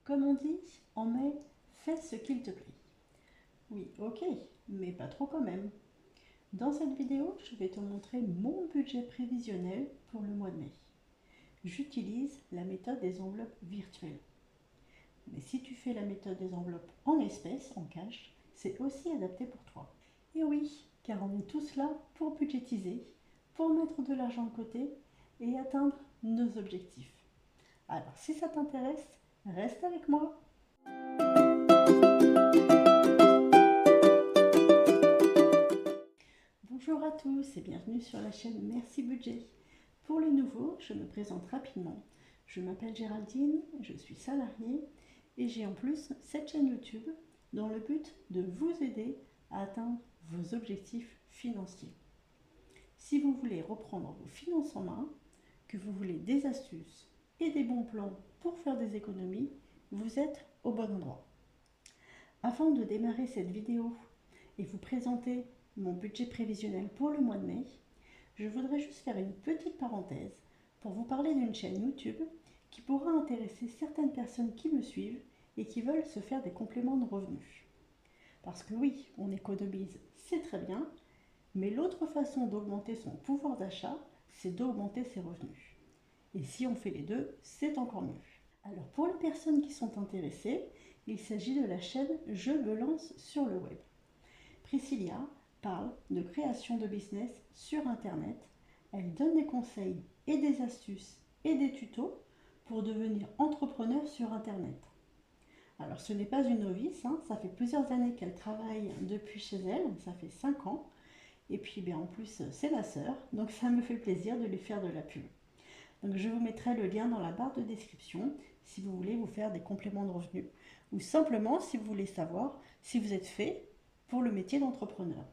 Comme on dit, en mai, fais ce qu'il te plaît. Oui, ok, mais pas trop quand même. Dans cette vidéo, je vais te montrer mon budget prévisionnel pour le mois de mai. J'utilise la méthode des enveloppes virtuelles. Mais si tu fais la méthode des enveloppes en espèces, en cash, c'est aussi adapté pour toi. Et oui, car on est tous là pour budgétiser, pour mettre de l'argent de côté et atteindre nos objectifs. Alors si ça t'intéresse, reste avec moi. Bonjour à tous et bienvenue sur la chaîne Merci Budget. Pour les nouveaux, je me présente rapidement. Je m'appelle Géraldine, je suis salariée et j'ai en plus cette chaîne YouTube dans le but de vous aider à atteindre vos objectifs financiers. Si vous voulez reprendre vos finances en main, que vous voulez des astuces et des bons plans pour faire des économies, vous êtes au bon endroit. Afin de démarrer cette vidéo et vous présenter mon budget prévisionnel pour le mois de mai, je voudrais juste faire une petite parenthèse pour vous parler d'une chaîne YouTube qui pourra intéresser certaines personnes qui me suivent et qui veulent se faire des compléments de revenus. Parce que oui, on économise, c'est très bien, mais l'autre façon d'augmenter son pouvoir d'achat, c'est d'augmenter ses revenus. Et si on fait les deux, c'est encore mieux. Alors pour les personnes qui sont intéressées, il s'agit de la chaîne Je me lance sur le web. Priscilla parle de création de business sur Internet. Elle donne des conseils et des astuces et des tutos pour devenir entrepreneur sur Internet. Alors ce n'est pas une novice, ça fait plusieurs années qu'elle travaille depuis chez elle, ça fait 5 ans. Et puis en plus c'est ma sœur, donc ça me fait plaisir de lui faire de la pub. Donc je vous mettrai le lien dans la barre de description si vous voulez vous faire des compléments de revenus ou simplement si vous voulez savoir si vous êtes fait pour le métier d'entrepreneur.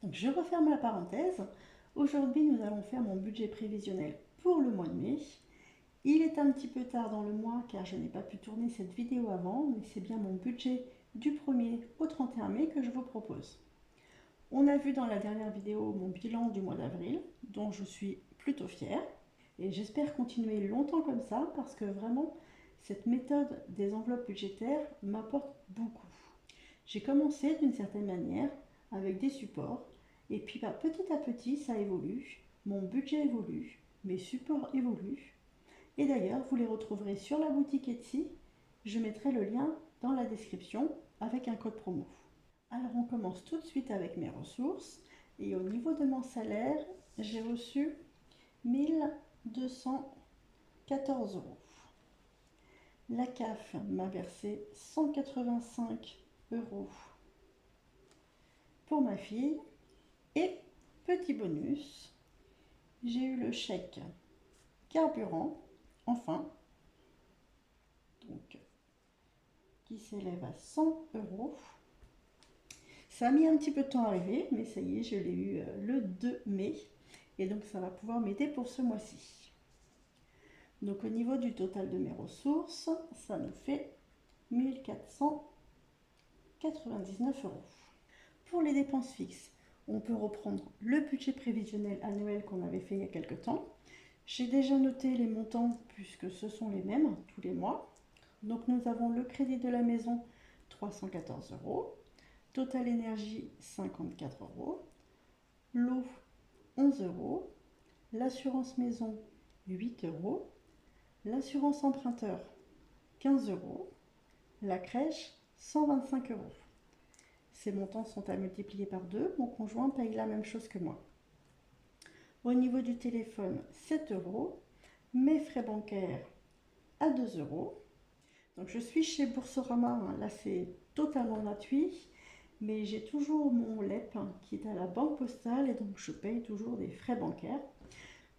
Donc je referme la parenthèse. Aujourd'hui nous allons faire mon budget prévisionnel pour le mois de mai. Il est un petit peu tard dans le mois car je n'ai pas pu tourner cette vidéo avant, mais c'est bien mon budget du 1er au 31 mai que je vous propose. On a vu dans la dernière vidéo mon bilan du mois d'avril, dont je suis plutôt fière. Et j'espère continuer longtemps comme ça parce que vraiment, cette méthode des enveloppes budgétaires m'apporte beaucoup. J'ai commencé d'une certaine manière avec des supports et puis petit à petit ça évolue, mon budget évolue, mes supports évoluent. Et d'ailleurs, vous les retrouverez sur la boutique Etsy. Je mettrai le lien dans la description avec un code promo. Alors on commence tout de suite avec mes ressources. Et au niveau de mon salaire, j'ai reçu 1214 euros. La CAF m'a versé 185 euros pour ma fille. Et petit bonus, j'ai eu le chèque carburant, enfin, donc, qui s'élève à 100 euros. Ça a mis un petit peu de temps à arriver, mais ça y est, je l'ai eu le 2 mai. Et donc ça va pouvoir m'aider pour ce mois-ci. Donc au niveau du total de mes ressources, ça nous fait 1499 euros. Pour les dépenses fixes, on peut reprendre le budget prévisionnel annuel qu'on avait fait il y a quelques temps. J'ai déjà noté les montants puisque ce sont les mêmes tous les mois. Donc nous avons le crédit de la maison 314 euros, Total Énergie 54 euros, l'eau 11 euros, l'assurance maison 8 euros, l'assurance emprunteur 15 euros, la crèche 125 euros. Ces montants sont à multiplier par 2, mon conjoint paye la même chose que moi. Au niveau du téléphone 7 euros, mes frais bancaires à 2 euros. Donc je suis chez Boursorama, là c'est totalement gratuit, mais j'ai toujours mon LEP qui est à la banque postale et donc je paye toujours des frais bancaires.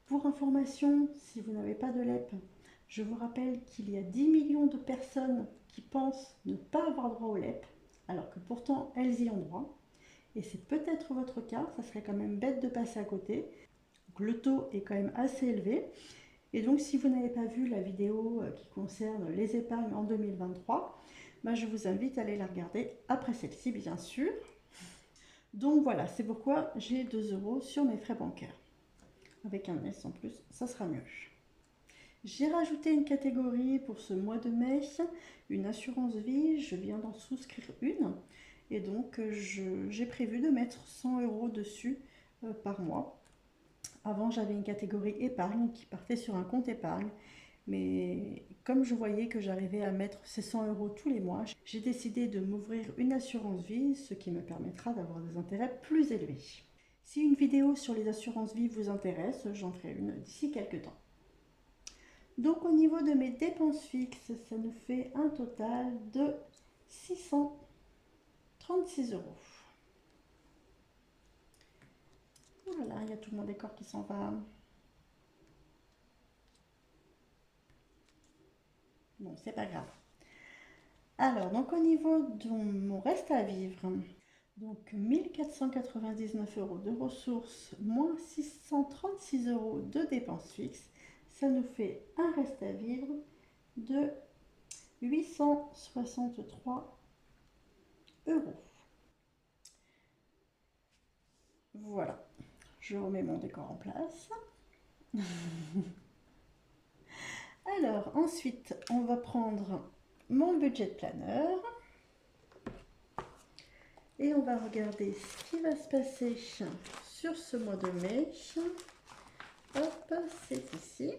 Pour information, si vous n'avez pas de LEP, je vous rappelle qu'il y a 10 millions de personnes qui pensent ne pas avoir droit au LEP, alors que pourtant elles y ont droit. Et c'est peut-être votre cas, ça serait quand même bête de passer à côté. Donc, le taux est quand même assez élevé. Et donc si vous n'avez pas vu la vidéo qui concerne les épargnes en 2023, je vous invite à aller la regarder après celle-ci bien sûr. Donc voilà, c'est pourquoi j'ai 2 euros sur mes frais bancaires. Avec un S en plus, ça sera mieux. J'ai rajouté une catégorie pour ce mois de mai, une assurance vie, je viens d'en souscrire une et donc j'ai prévu de mettre 100 € dessus par mois. Avant j'avais une catégorie épargne qui partait sur un compte épargne, mais comme je voyais que j'arrivais à mettre ces 100 € tous les mois, j'ai décidé de m'ouvrir une assurance vie, ce qui me permettra d'avoir des intérêts plus élevés. Si une vidéo sur les assurances vie vous intéresse, j'en ferai une d'ici quelques temps. Donc au niveau de mes dépenses fixes, ça nous fait un total de 636 €. Voilà, il y a tout mon décor qui s'en va. Bon, c'est pas grave. Alors, donc au niveau de mon reste à vivre, donc 1499 € de ressources moins 636 € de dépenses fixes, ça nous fait un reste à vivre de 863 €. Voilà, je remets mon décor en place. Alors, ensuite, on va prendre mon budget planner et on va regarder ce qui va se passer sur ce mois de mai. Hop, c'est ici.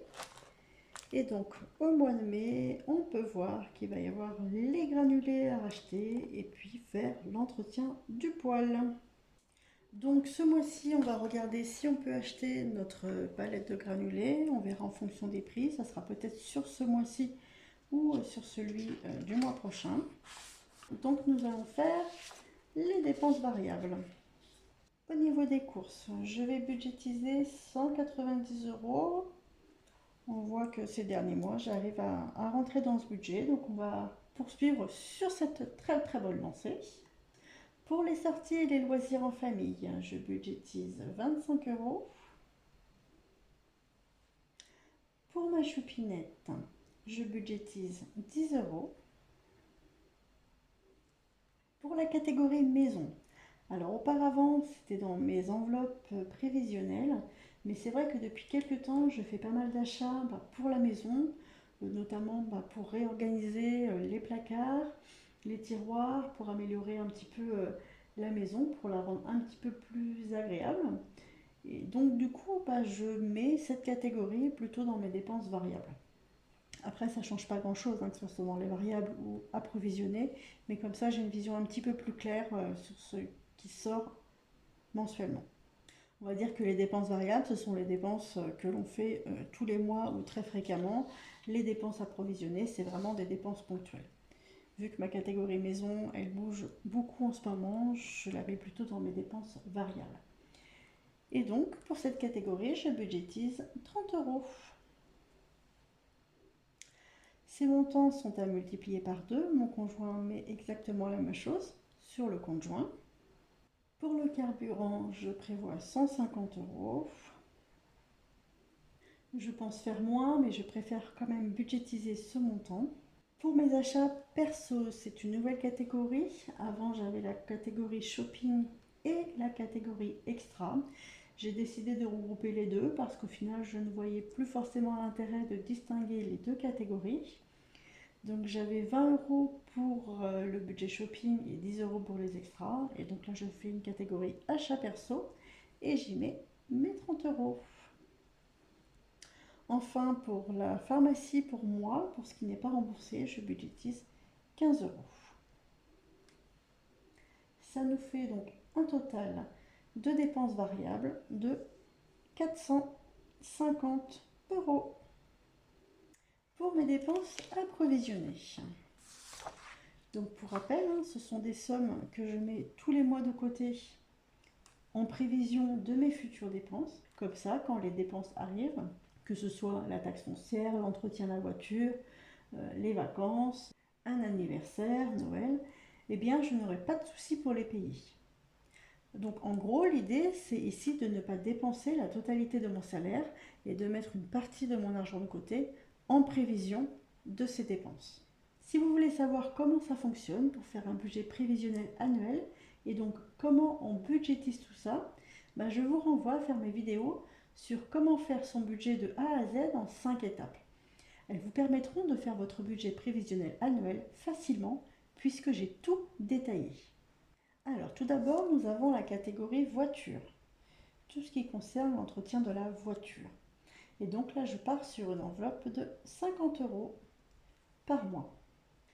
Et donc, au mois de mai, on peut voir qu'il va y avoir les granulés à racheter et puis faire l'entretien du poêle. Donc ce mois-ci, on va regarder si on peut acheter notre palette de granulés. On verra en fonction des prix. Ça sera peut-être sur ce mois-ci ou sur celui du mois prochain. Donc nous allons faire les dépenses variables. Au niveau des courses, je vais budgétiser 190 €. On voit que ces derniers mois, j'arrive à rentrer dans ce budget. Donc on va poursuivre sur cette très très bonne lancée. Pour les sorties et les loisirs en famille, je budgétise 25 €. Pour ma choupinette, je budgétise 10 €. Pour la catégorie maison, alors auparavant c'était dans mes enveloppes prévisionnelles, mais c'est vrai que depuis quelques temps je fais pas mal d'achats pour la maison, notamment pour réorganiser les placards, les tiroirs, pour améliorer un petit peu la maison, pour la rendre un petit peu plus agréable. Et donc du coup, je mets cette catégorie plutôt dans mes dépenses variables. Après, ça ne change pas grand-chose, que ce soit dans les variables ou approvisionnées, mais comme ça, j'ai une vision un petit peu plus claire sur ce qui sort mensuellement. On va dire que les dépenses variables, ce sont les dépenses que l'on fait tous les mois ou très fréquemment. Les dépenses approvisionnées, c'est vraiment des dépenses ponctuelles. Vu que ma catégorie maison, elle bouge beaucoup en ce moment, je la mets plutôt dans mes dépenses variables. Et donc, pour cette catégorie, je budgétise 30 €. Ces montants sont à multiplier par 2. Mon conjoint met exactement la même chose sur le compte joint. Pour le carburant, je prévois 150 €. Je pense faire moins, mais je préfère quand même budgétiser ce montant. Pour mes achats perso, c'est une nouvelle catégorie. Avant, j'avais la catégorie shopping et la catégorie extra. J'ai décidé de regrouper les deux parce qu'au final, je ne voyais plus forcément l'intérêt de distinguer les deux catégories. Donc j'avais 20 € pour le budget shopping et 10 € pour les extras. Et donc là, je fais une catégorie achat perso et j'y mets mes 30 €. Enfin, pour la pharmacie, pour moi, pour ce qui n'est pas remboursé, je budgétise 15 €. Ça nous fait donc un total de dépenses variables de 450 €. Pour mes dépenses approvisionnées. Donc pour rappel, ce sont des sommes que je mets tous les mois de côté en prévision de mes futures dépenses. Comme ça, quand les dépenses arrivent, que ce soit la taxe foncière, l'entretien de la voiture, les vacances, un anniversaire, Noël, eh bien je n'aurai pas de souci pour les payer. Donc en gros, l'idée c'est ici de ne pas dépenser la totalité de mon salaire et de mettre une partie de mon argent de côté en prévision de ces dépenses. Si vous voulez savoir comment ça fonctionne pour faire un budget prévisionnel annuel et donc comment on budgétise tout ça, je vous renvoie à faire mes vidéos sur comment faire son budget de A à Z en 5 étapes. Elles vous permettront de faire votre budget prévisionnel annuel facilement puisque j'ai tout détaillé. Alors tout d'abord, nous avons la catégorie voiture, tout ce qui concerne l'entretien de la voiture. Et donc là, je pars sur une enveloppe de 50 € par mois.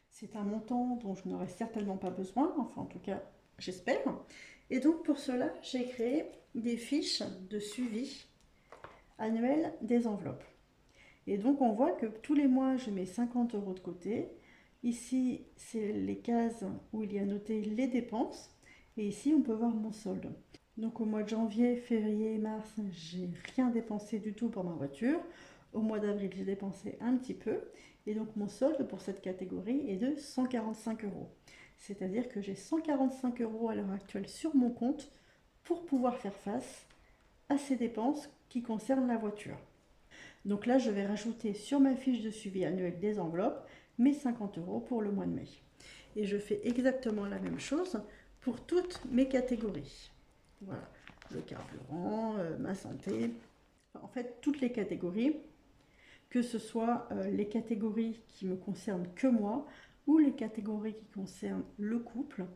C'est un montant dont je n'aurai certainement pas besoin, enfin en tout cas, j'espère. Et donc pour cela, j'ai créé des fiches de suivi annuel des enveloppes. Et donc on voit que tous les mois, je mets 50 € de côté. Ici, c'est les cases où il y a noté les dépenses. Et ici, on peut voir mon solde. Donc au mois de janvier, février et mars, j'ai rien dépensé du tout pour ma voiture. Au mois d'avril, j'ai dépensé un petit peu. Et donc mon solde pour cette catégorie est de 145 €. C'est-à-dire que j'ai 145 € à l'heure actuelle sur mon compte pour pouvoir faire face à ces dépenses qui concernent la voiture. Donc là, je vais rajouter sur ma fiche de suivi annuel des enveloppes mes 50 € pour le mois de mai. Et je fais exactement la même chose pour toutes mes catégories. Voilà, le carburant, ma santé, en fait toutes les catégories, que ce soit les catégories qui me concernent que moi ou les catégories qui concernent le couple.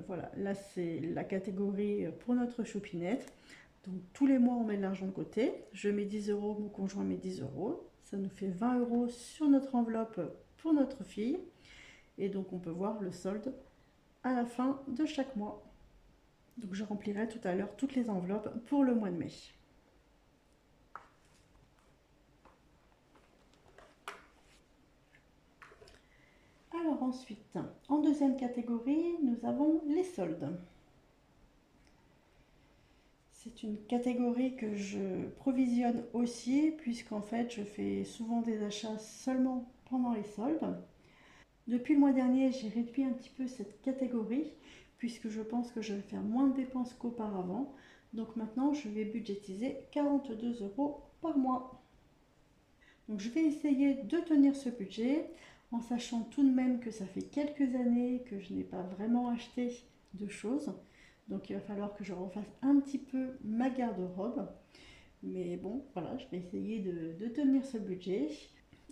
Voilà, là c'est la catégorie pour notre choupinette. Donc tous les mois on met de l'argent de côté, je mets 10 €, mon conjoint met 10 €, ça nous fait 20 € sur notre enveloppe pour notre fille. Et donc on peut voir le solde à la fin de chaque mois. Donc je remplirai tout à l'heure toutes les enveloppes pour le mois de mai. Alors ensuite, en deuxième catégorie, nous avons les soldes. C'est une catégorie que je provisionne aussi, puisqu'en fait je fais souvent des achats seulement pendant les soldes. Depuis le mois dernier, j'ai réduit un petit peu cette catégorie, puisque je pense que je vais faire moins de dépenses qu'auparavant. Donc maintenant, je vais budgétiser 42 € par mois. Donc je vais essayer de tenir ce budget, en sachant tout de même que ça fait quelques années que je n'ai pas vraiment acheté de choses. Donc il va falloir que je refasse un petit peu ma garde-robe. Mais bon, voilà, je vais essayer de tenir ce budget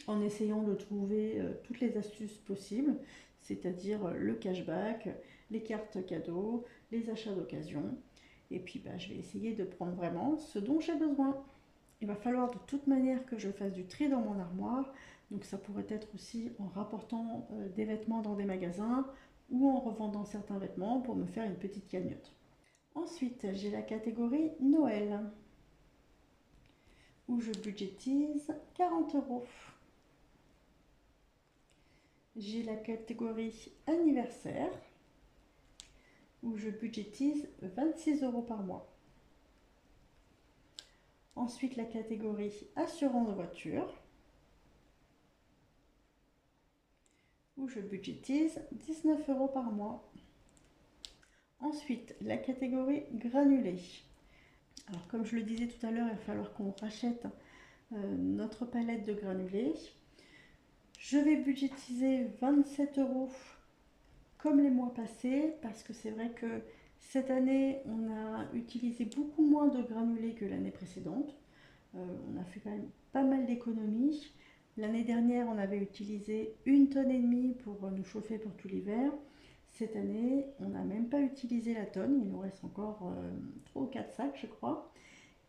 en essayant de trouver toutes les astuces possibles, c'est-à-dire le cashback, les cartes cadeaux, les achats d'occasion. Et puis je vais essayer de prendre vraiment ce dont j'ai besoin. Il va falloir de toute manière que je fasse du tri dans mon armoire. Donc ça pourrait être aussi en rapportant des vêtements dans des magasins ou en revendant certains vêtements pour me faire une petite cagnotte. Ensuite, j'ai la catégorie Noël où je budgétise 40 €. J'ai la catégorie anniversaire où je budgétise 26 € par mois. Ensuite, la catégorie assurance voiture où je budgétise 19 € par mois. Ensuite, la catégorie granulés. Alors, comme je le disais tout à l'heure, il va falloir qu'on rachète notre palette de granulés. Je vais budgétiser 27 € comme les mois passés, parce que c'est vrai que cette année, on a utilisé beaucoup moins de granulés que l'année précédente. On a fait quand même pas mal d'économies. L'année dernière, on avait utilisé 1,5 tonne pour nous chauffer pour tout l'hiver. Cette année, on n'a même pas utilisé la tonne, il nous reste encore 3 ou 4 sacs, je crois.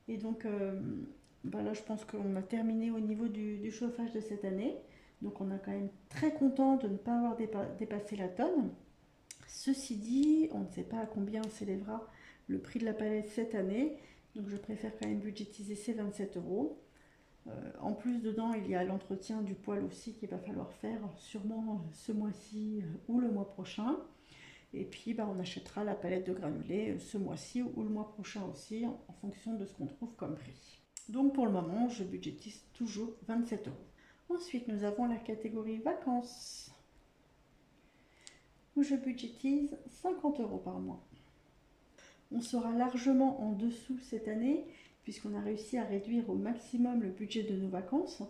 Et donc là, je pense qu'on a terminé au niveau du chauffage de cette année. Donc on est quand même très content de ne pas avoir dépassé la tonne. Ceci dit, on ne sait pas à combien s'élèvera le prix de la palette cette année. Donc je préfère quand même budgétiser ces 27 €. En plus, dedans, il y a l'entretien du poêle aussi qu'il va falloir faire sûrement ce mois-ci ou le mois prochain. Et puis, on achètera la palette de granulés ce mois-ci ou le mois prochain aussi, en fonction de ce qu'on trouve comme prix. Donc, pour le moment, je budgétise toujours 27 €. Ensuite, nous avons la catégorie vacances, où je budgétise 50 € par mois. On sera largement en dessous cette année, puisqu'on a réussi à réduire au maximum le budget de nos vacances.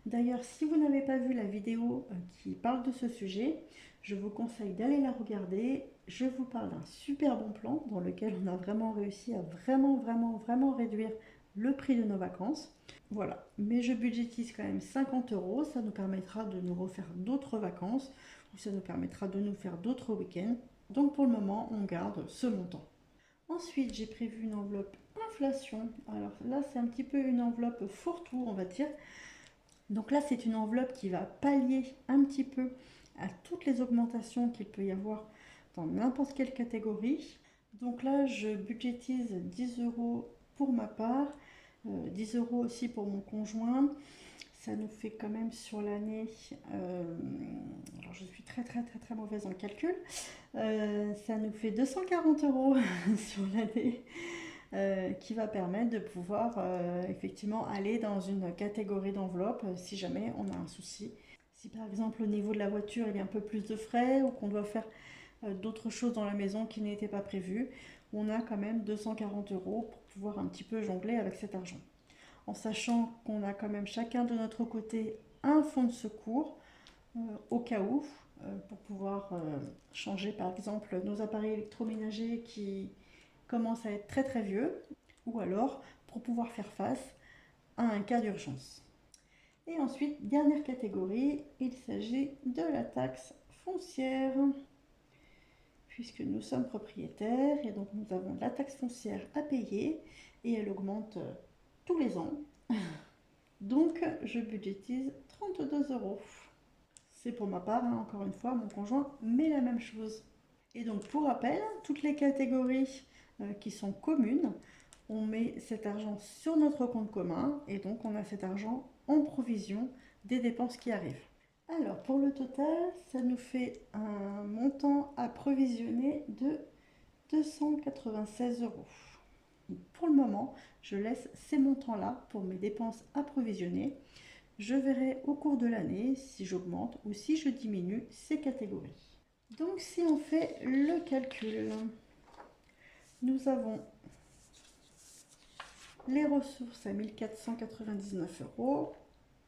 D'ailleurs, si vous n'avez pas vu la vidéo qui parle de ce sujet, je vous conseille d'aller la regarder. Je vous parle d'un super bon plan dans lequel on a vraiment réussi à vraiment réduire le prix de nos vacances. Voilà, mais je budgétise quand même 50 euros, ça nous permettra de nous refaire d'autres vacances ou ça nous permettra de nous faire d'autres week-ends. Donc pour le moment, on garde ce montant. Ensuite, j'ai prévu une enveloppe inflation. Alors là, c'est un petit peu une enveloppe fourre-tout, on va dire. Donc là, c'est une enveloppe qui va pallier un petit peu à toutes les augmentations qu'il peut y avoir dans n'importe quelle catégorie. Donc là, je budgétise 10 euros pour ma part, 10 euros aussi pour mon conjoint. Ça nous fait quand même sur l'année, alors je suis très mauvaise en calcul, ça nous fait 240 euros sur l'année, qui va permettre de pouvoir effectivement aller dans une catégorie d'enveloppe si jamais on a un souci. Si par exemple au niveau de la voiture il y a un peu plus de frais ou qu'on doit faire d'autres choses dans la maison qui n'étaient pas prévues, on a quand même 240 euros pour pouvoir un petit peu jongler avec cet argent. En sachant qu'on a quand même chacun de notre côté un fonds de secours au cas où, pour pouvoir changer par exemple nos appareils électroménagers qui commencent à être très vieux, ou alors pour pouvoir faire face à un cas d'urgence. Et ensuite, dernière catégorie, il s'agit de la taxe foncière. Puisque nous sommes propriétaires et donc nous avons la taxe foncière à payer et elle augmente tous les ans. Donc je budgétise 32 euros. C'est pour ma part, hein, encore une fois, mon conjoint met la même chose. Et donc pour rappel, toutes les catégories qui sont communes, on met cet argent sur notre compte commun et donc on a cet argent en provision des dépenses qui arrivent. Alors pour le total, ça nous fait un montant à provisionner de 296 euros. Pour le moment, je laisse ces montants-là pour mes dépenses à provisionner. Je verrai au cours de l'année si j'augmente ou si je diminue ces catégories. Donc si on fait le calcul, nous avons les ressources à 1499 euros,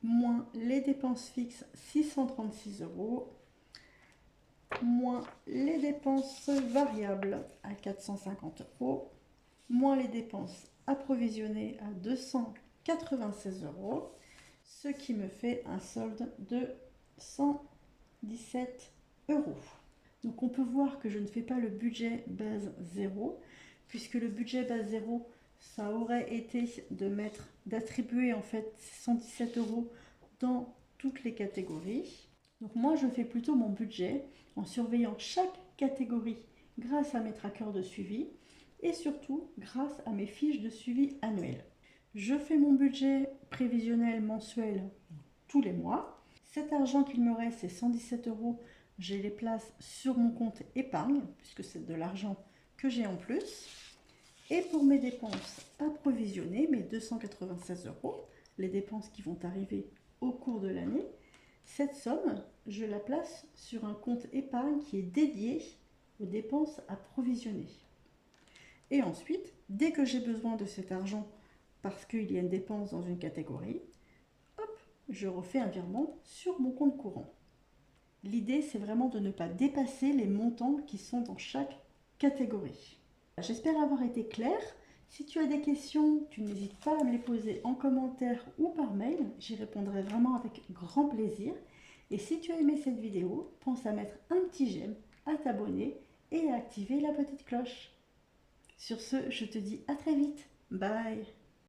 moins les dépenses fixes 636 euros, moins les dépenses variables à 450 euros, moins les dépenses approvisionnées à 296 euros, ce qui me fait un solde de 117 euros. Donc on peut voir que je ne fais pas le budget base 0, puisque le budget base 0, ça aurait été d'attribuer en fait 117 euros dans toutes les catégories. Donc moi je fais plutôt mon budget en surveillant chaque catégorie grâce à mes trackers de suivi et surtout grâce à mes fiches de suivi annuelles. Je fais mon budget prévisionnel mensuel tous les mois. Cet argent qu'il me reste, c'est 117 euros, je les place sur mon compte épargne puisque c'est de l'argent que j'ai en plus. Et pour mes dépenses approvisionnées, mes 296 euros, les dépenses qui vont arriver au cours de l'année, cette somme, je la place sur un compte épargne qui est dédié aux dépenses à provisionner. Et ensuite, dès que j'ai besoin de cet argent parce qu'il y a une dépense dans une catégorie, hop, je refais un virement sur mon compte courant. L'idée, c'est vraiment de ne pas dépasser les montants qui sont dans chaque catégorie. J'espère avoir été claire. Si tu as des questions, tu n'hésites pas à me les poser en commentaire ou par mail. J'y répondrai vraiment avec grand plaisir. Et si tu as aimé cette vidéo, pense à mettre un petit j'aime, à t'abonner et à activer la petite cloche. Sur ce, je te dis à très vite. Bye!